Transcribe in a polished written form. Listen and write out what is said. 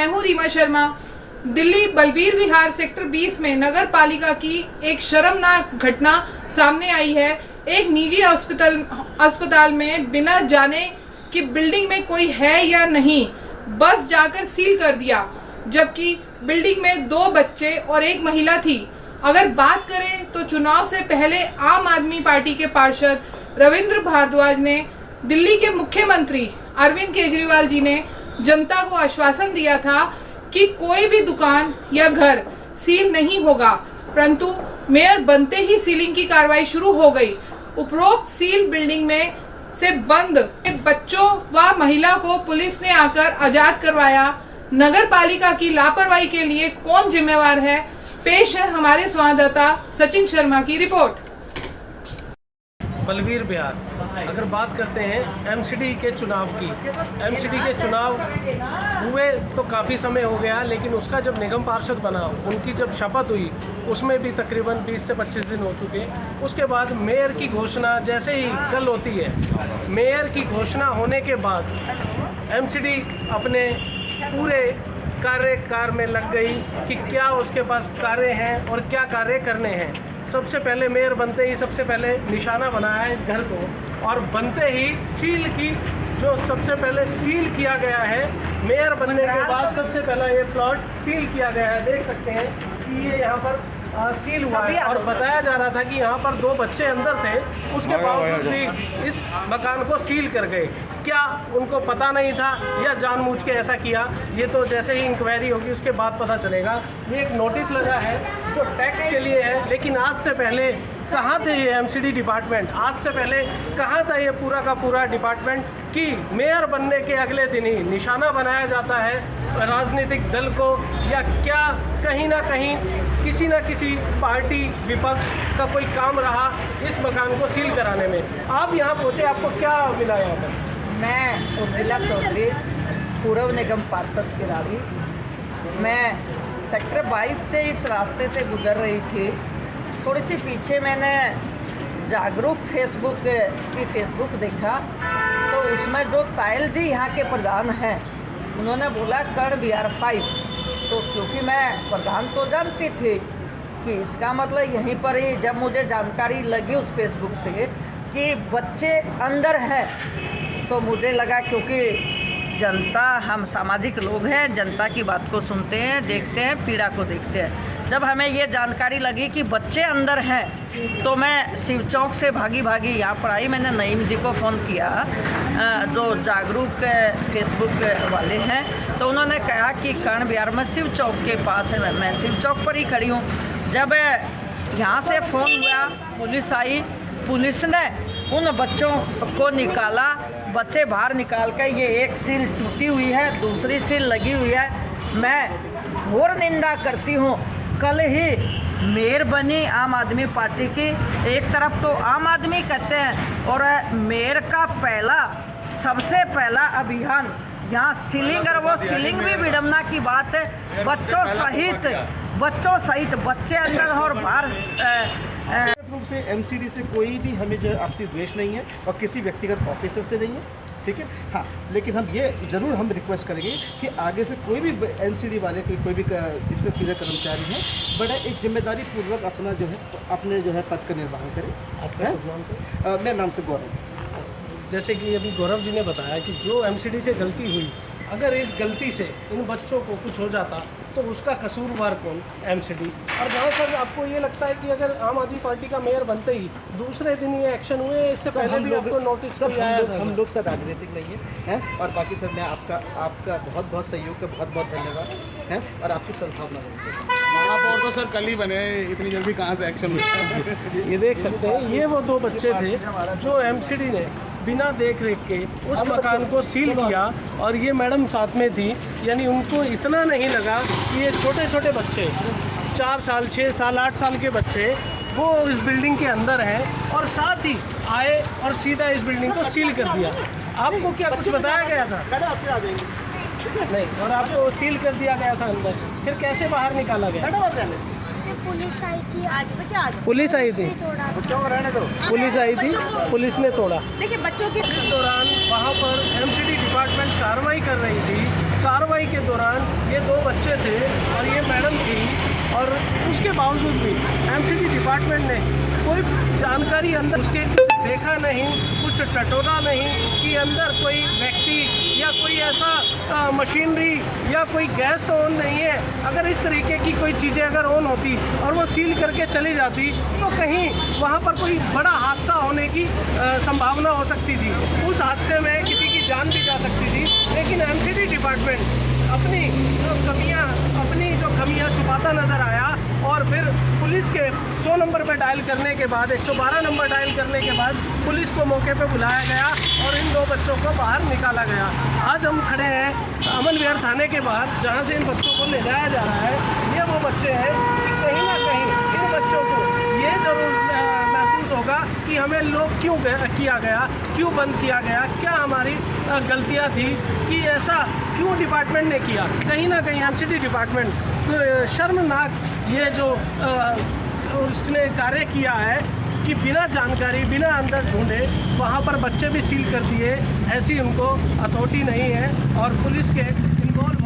हूं रीमा शर्मा। दिल्ली बलबीर विहार सेक्टर 20 में नगर पालिका की एक शर्मनाक घटना सामने आई है। एक निजी अस्पताल में बिना जाने कि बिल्डिंग में कोई है या नहीं, बस जाकर सील कर दिया, जबकि बिल्डिंग में 2 बच्चे और एक महिला थी। अगर बात करें तो चुनाव से पहले आम आदमी पार्टी के पार्षद रविंद्र भारद्वाज ने दिल्ली के मुख्यमंत्री अरविंद केजरीवाल जी ने जनता को आश्वासन दिया था कि कोई भी दुकान या घर सील नहीं होगा, परंतु मेयर बनते ही सीलिंग की कार्रवाई शुरू हो गई। उपरोक्त सील बिल्डिंग में से बंद बच्चों व महिला को पुलिस ने आकर आजाद करवाया। नगर पालिका की लापरवाही के लिए कौन जिम्मेवार है? पेश है हमारे संवाददाता सचिन शर्मा की रिपोर्ट। बलबीर विहार, अगर बात करते हैं एमसीडी के चुनाव की, एमसीडी के चुनाव हुए तो काफ़ी समय हो गया, लेकिन उसका जब निगम पार्षद बना, उनकी जब शपथ हुई, उसमें भी तकरीबन 20 से 25 दिन हो चुके। उसके बाद मेयर की घोषणा जैसे ही कल होती है, मेयर की घोषणा होने के बाद एमसीडी अपने पूरे कार्यकाल में लग गई कि क्या उसके पास कार्य हैं और क्या कार्य करने हैं। सबसे पहले मेयर बनते ही सबसे पहले निशाना बनाया है इस घर को, और बनते ही सील की, जो सबसे पहले सील किया गया है। मेयर बनने के बाद सबसे पहला ये प्लॉट सील किया गया है। देख सकते हैं कि ये यहाँ पर सील हुआ है, और बताया जा रहा था कि यहाँ पर 2 बच्चे अंदर थे, उसके बावजूद भी इस मकान को सील कर गए। क्या उनको पता नहीं था या जानबूझ के ऐसा किया, ये तो जैसे ही इंक्वायरी होगी उसके बाद पता चलेगा। ये एक नोटिस लगा है जो टैक्स के लिए है, लेकिन आज से पहले कहाँ थे ये एमसीडी डिपार्टमेंट? आज से पहले कहाँ था ये पूरा का पूरा डिपार्टमेंट कि मेयर बनने के अगले दिन ही निशाना बनाया जाता है राजनीतिक दल को, या क्या कहीं ना कहीं किसी न किसी पार्टी विपक्ष का कोई काम रहा इस मकान को सील कराने में? आप यहाँ पहुँचे, आपको क्या मिला यहाँ पर? मैं उर्मिला चौधरी, पूर्व निगम पार्षद किराड़ी। मैं सेक्टर 22 से इस रास्ते से गुजर रही थी। थोड़ी सी पीछे मैंने जागरूक फेसबुक देखा, तो उसमें जो तायल जी यहाँ के प्रधान हैं, उन्होंने बोला कर बिहार 5। तो क्योंकि मैं प्रधान को जानती थी कि इसका मतलब यहीं पर ही, जब मुझे जानकारी लगी उस फेसबुक से कि बच्चे अंदर हैं, तो मुझे लगा, क्योंकि जनता, हम सामाजिक लोग हैं, जनता की बात को सुनते हैं, देखते हैं, पीड़ा को देखते हैं। जब हमें ये जानकारी लगी कि बच्चे अंदर हैं, तो मैं शिव चौक से भागी यहाँ पर आई। मैंने नईम जी को फ़ोन किया, जो जागरूक फेसबुक वाले हैं, तो उन्होंने कहा कि कर्ण विहार में शिव चौक के पास है। मैं शिव चौक पर ही खड़ी हूँ। जब यहाँ से फ़ोन हुआ, पुलिस आई, पुलिस ने उन बच्चों को निकाला। बच्चे बाहर निकाल कर, ये एक सील टूटी हुई है, दूसरी सील लगी हुई है। मैं घोर निंदा करती हूँ। कल ही मेयर बनी आम आदमी पार्टी की, एक तरफ तो आम आदमी कहते हैं, और मेयर का सबसे पहला अभियान यहाँ सीलिंग, और वो सीलिंग भी विडम्बना की बात है। बच्चों सहित बच्चे अंदर और बाहर। रूप से एमसीडी से कोई भी हमें जो आपसी द्वेष नहीं है, और किसी व्यक्तिगत ऑफिसर से नहीं है, ठीक है। हाँ, लेकिन हम ये ज़रूर हम रिक्वेस्ट करेंगे कि आगे से कोई भी एमसीडी वाले कोई भी जितने सीनियर कर्मचारी हैं, बड़ा एक जिम्मेदारी पूर्वक अपने जो है पद का निर्वहन करें। मेरे नाम से गौरव। जैसे कि अभी गौरव जी ने बताया कि जो एमसीडी से गलती हुई, अगर इस गलती से इन बच्चों को कुछ हो जाता तो उसका कसूरवार कौन? एमसीडी। और जहाँ सर आपको ये लगता है कि अगर आम आदमी पार्टी का मेयर बनते ही दूसरे दिन ये एक्शन हुए, इससे पहले भी आपको नोटिस हम लोग सर राजनीतिक नहीं है, और बाकी सर मैं आपका बहुत सहयोग का बहुत धन्यवाद है, और आपकी सद्भावना महापौर तो सर कल ही बने, इतनी जल्दी कहाँ से एक्शन हुआ? ये देख सकते हैं, ये वो 2 बच्चे थे जो एमसीडी ने बिना देख रेख के उस मकान को सील किया, और ये मैडम साथ में थी। यानी उनको इतना नहीं लगा कि ये छोटे बच्चे, 4 साल, 6 साल, 8 साल के बच्चे, वो इस बिल्डिंग के अंदर हैं, और साथ ही आए और सीधा इस बिल्डिंग को सील कर दिया। आपको क्या कुछ बताया गया था? नहीं, और आपको सील कर दिया गया था अंदर, फिर कैसे बाहर निकाला गया? पुलिस आई थी आज, पुलिस आई थी, पुलिस आई थी, पुलिस ने तोड़ा। देखिए बच्चों के दौरान वहाँ पर एमसीडी डिपार्टमेंट कार्रवाई कर रही थी। कार्रवाई के दौरान ये बच्चे थे और ये मैडम थी, और उसके बावजूद भी एमसीडी डिपार्टमेंट ने कोई जानकारी अंदर उसके कुछ देखा नहीं, कुछ टटोरा नहीं कि अंदर कोई व्यक्ति या कोई ऐसा मशीनरी या कोई गैस तो ऑन नहीं है। अगर इस तरीके की कोई चीज़ें अगर ऑन होती और वो सील करके चली जाती तो कहीं वहाँ पर कोई बड़ा हादसा होने की संभावना हो सकती थी। उस हादसे में किसी की जान भी जा सकती थी। लेकिन एमसीडी डिपार्टमेंट अपनी जो कमियां छुपाता नज़र आया और फिर पुलिस के 100 नंबर पर डायल करने के बाद, 112 नंबर डायल करने के बाद पुलिस को मौके पर बुलाया गया और इन 2 बच्चों को बाहर निकाला गया। आज हम खड़े हैं अमन विहार थाने के बाहर, जहां से इन बच्चों को ले जाया जा रहा है। ये वो बच्चे हैं कि कहीं ना कहीं इन बच्चों को ये ज़रूर महसूस होगा कि हमें लोग क्यों किया गया, क्यों बंद किया गया, क्या हमारी गलतियां थी कि ऐसा क्यों डिपार्टमेंट ने किया। कहीं ना कहीं एमसीडी डिपार्टमेंट शर्मनाक ये जो उसने कार्य किया है कि बिना जानकारी, बिना अंदर ढूंढे वहाँ पर बच्चे भी सील कर दिए। ऐसी उनको अथॉरिटी नहीं है और पुलिस के इन्वॉल्व